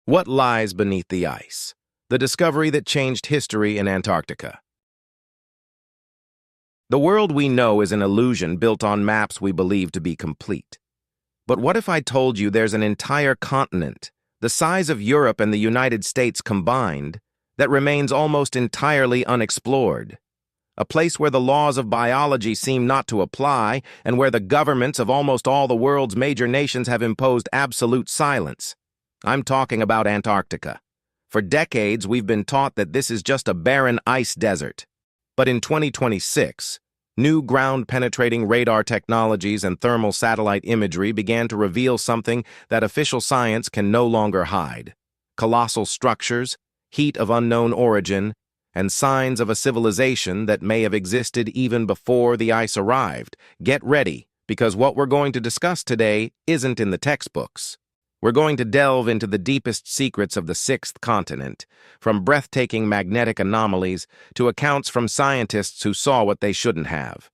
What lies beneath the ice? The discovery that changed history in Antarctica. The world we know is an illusion built on maps we believe to be complete. But what if I told you there's an entire continent, the size of Europe and the United States combined, that remains almost entirely unexplored? A place where the laws of biology seem not to apply and where the governments of almost all the world's major nations have imposed absolute silence. I'm talking about Antarctica. For decades, we've been taught that this is just a barren ice desert. But in 2026, new ground-penetrating radar technologies and thermal satellite imagery began to reveal something that official science can no longer hide: colossal structures, heat of unknown origin, and signs of a civilization that may have existed even before the ice arrived. Get ready, because what we're going to discuss today isn't in the textbooks. We're going to delve into the deepest secrets of the sixth continent, from breathtaking magnetic anomalies to accounts from scientists who saw what they shouldn't have.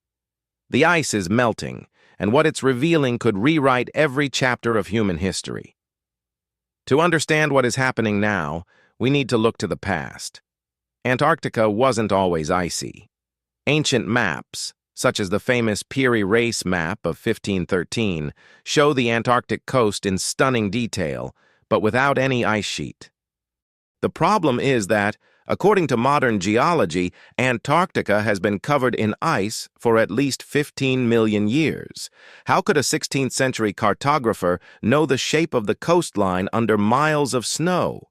The ice is melting, and what it's revealing could rewrite every chapter of human history. To understand what is happening now, we need to look to the past. Antarctica wasn't always icy. Ancient maps, such as the famous Piri Reis Map of 1513, show the Antarctic coast in stunning detail, but without any ice sheet. The problem is that, according to modern geology, Antarctica has been covered in ice for at least 15 million years. How could a 16th century cartographer know the shape of the coastline under miles of snow?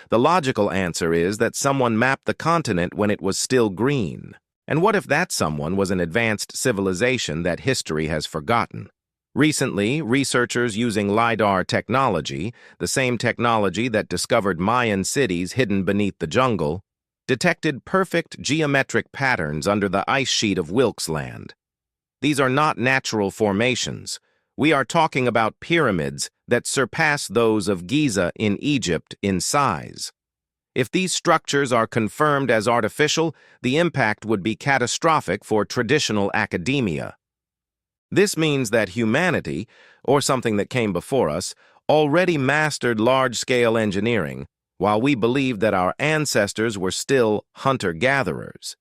The logical answer is that someone mapped the continent when it was still green. And what if that someone was an advanced civilization that history has forgotten? Recently, researchers using LiDAR technology, the same technology that discovered Mayan cities hidden beneath the jungle, detected perfect geometric patterns under the ice sheet of Wilkes Land. These are not natural formations. We are talking about pyramids that surpass those of Giza in Egypt in size. If these structures are confirmed as artificial, the impact would be catastrophic for traditional academia. This means that humanity, or something that came before us, already mastered large-scale engineering, while we believed that our ancestors were still hunter-gatherers.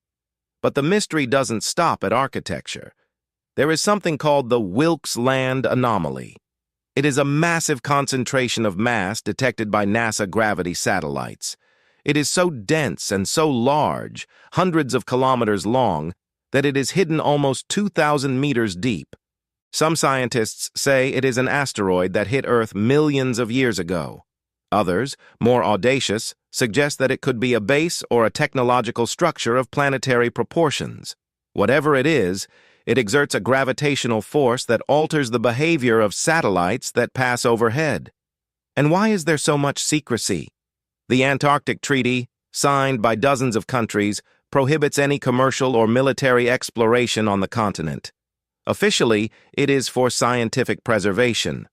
But the mystery doesn't stop at architecture. There is something called the Wilkes Land anomaly. It is a massive concentration of mass detected by NASA gravity satellites. It is so dense and so large, hundreds of kilometers long, that it is hidden almost 2,000 meters deep. Some scientists say it is an asteroid that hit Earth millions of years ago. Others, more audacious, suggest that it could be a base or a technological structure of planetary proportions. Whatever it is, it exerts a gravitational force that alters the behavior of satellites that pass overhead. And why is there so much secrecy? The Antarctic Treaty, signed by dozens of countries, prohibits any commercial or military exploration on the continent. Officially, it is for scientific preservation.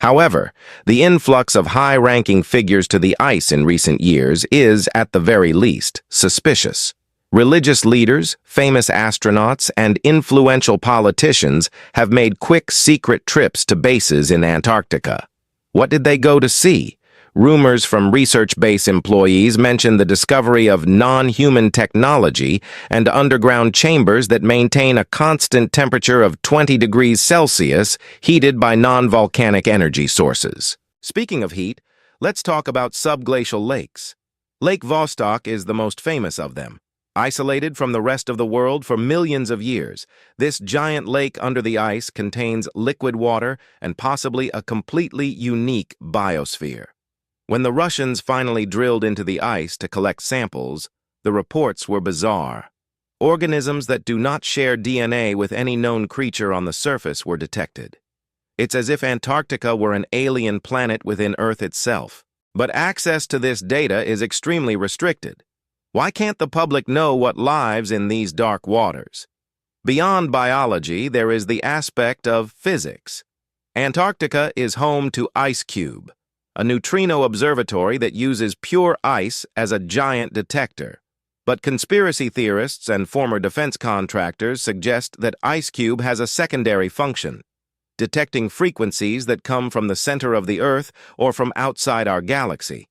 However, the influx of high-ranking figures to the ice in recent years is, at the very least, suspicious. Religious leaders, famous astronauts, and influential politicians have made quick, secret trips to bases in Antarctica. What did they go to see? Rumors from research base employees mention the discovery of non-human technology and underground chambers that maintain a constant temperature of 20 degrees Celsius, heated by non-volcanic energy sources. Speaking of heat, let's talk about subglacial lakes. Lake Vostok is the most famous of them. Isolated from the rest of the world for millions of years, this giant lake under the ice contains liquid water and possibly a completely unique biosphere. When the Russians finally drilled into the ice to collect samples, the reports were bizarre. Organisms that do not share DNA with any known creature on the surface were detected. It's as if Antarctica were an alien planet within Earth itself. But access to this data is extremely restricted. Why can't the public know what lives in these dark waters? Beyond biology, there is the aspect of physics. Antarctica is home to IceCube, a neutrino observatory that uses pure ice as a giant detector. But conspiracy theorists and former defense contractors suggest that IceCube has a secondary function, detecting frequencies that come from the center of the Earth or from outside our galaxy.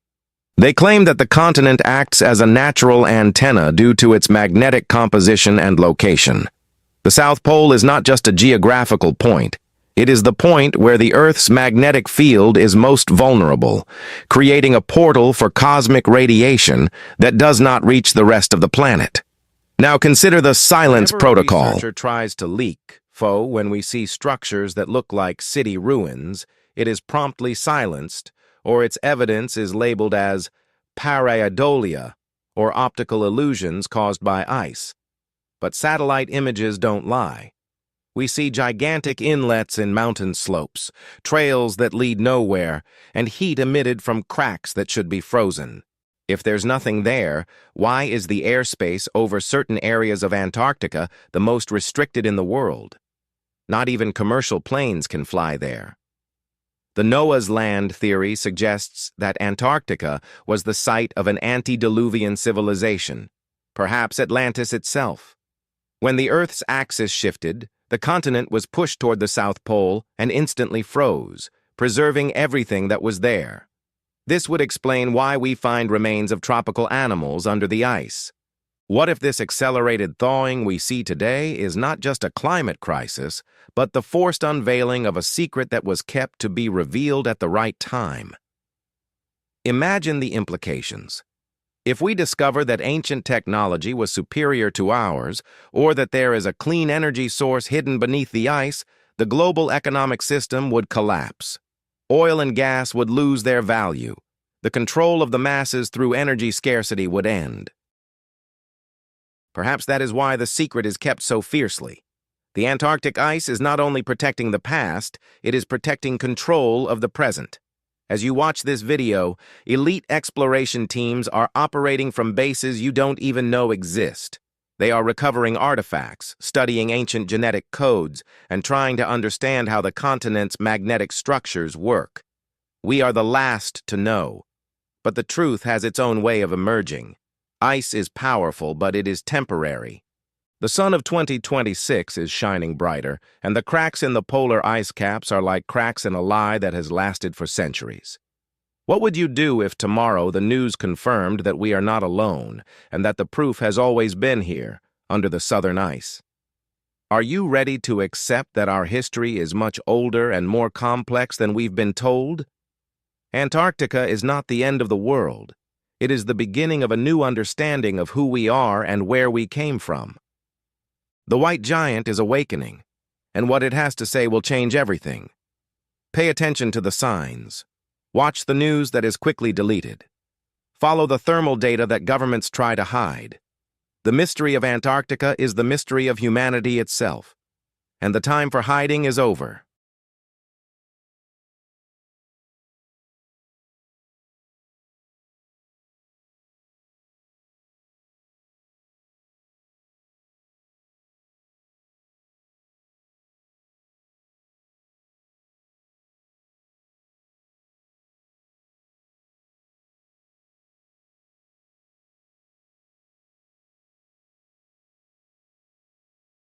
They claim that the continent acts as a natural antenna due to its magnetic composition and location. The South Pole is not just a geographical point. It is the point where the Earth's magnetic field is most vulnerable, creating a portal for cosmic radiation that does not reach the rest of the planet. Now consider the silence protocol. Whenever a researcher tries to leak, when we see structures that look like city ruins, it is promptly silenced, or its evidence is labeled as pareidolia, or optical illusions caused by ice. But satellite images don't lie. We see gigantic inlets in mountain slopes, trails that lead nowhere, and heat emitted from cracks that should be frozen. If there's nothing there, why is the airspace over certain areas of Antarctica the most restricted in the world? Not even commercial planes can fly there. The Noah's Land theory suggests that Antarctica was the site of an antediluvian civilization, perhaps Atlantis itself. When the Earth's axis shifted, the continent was pushed toward the South Pole and instantly froze, preserving everything that was there. This would explain why we find remains of tropical animals under the ice. What if this accelerated thawing we see today is not just a climate crisis, but the forced unveiling of a secret that was kept to be revealed at the right time? Imagine the implications. If we discover that ancient technology was superior to ours, or that there is a clean energy source hidden beneath the ice, the global economic system would collapse. Oil and gas would lose their value. The control of the masses through energy scarcity would end. Perhaps that is why the secret is kept so fiercely. The Antarctic ice is not only protecting the past, it is protecting control of the present. As you watch this video, elite exploration teams are operating from bases you don't even know exist. They are recovering artifacts, studying ancient genetic codes, and trying to understand how the continent's magnetic structures work. We are the last to know. But the truth has its own way of emerging. Ice is powerful, but it is temporary. The sun of 2026 is shining brighter, and the cracks in the polar ice caps are like cracks in a lie that has lasted for centuries. What would you do if tomorrow the news confirmed that we are not alone, and that the proof has always been here, under the southern ice? Are you ready to accept that our history is much older and more complex than we've been told? Antarctica is not the end of the world. It is the beginning of a new understanding of who we are and where we came from. The white giant is awakening, and what it has to say will change everything. Pay attention to the signs. Watch the news that is quickly deleted. Follow the thermal data that governments try to hide. The mystery of Antarctica is the mystery of humanity itself, and the time for hiding is over.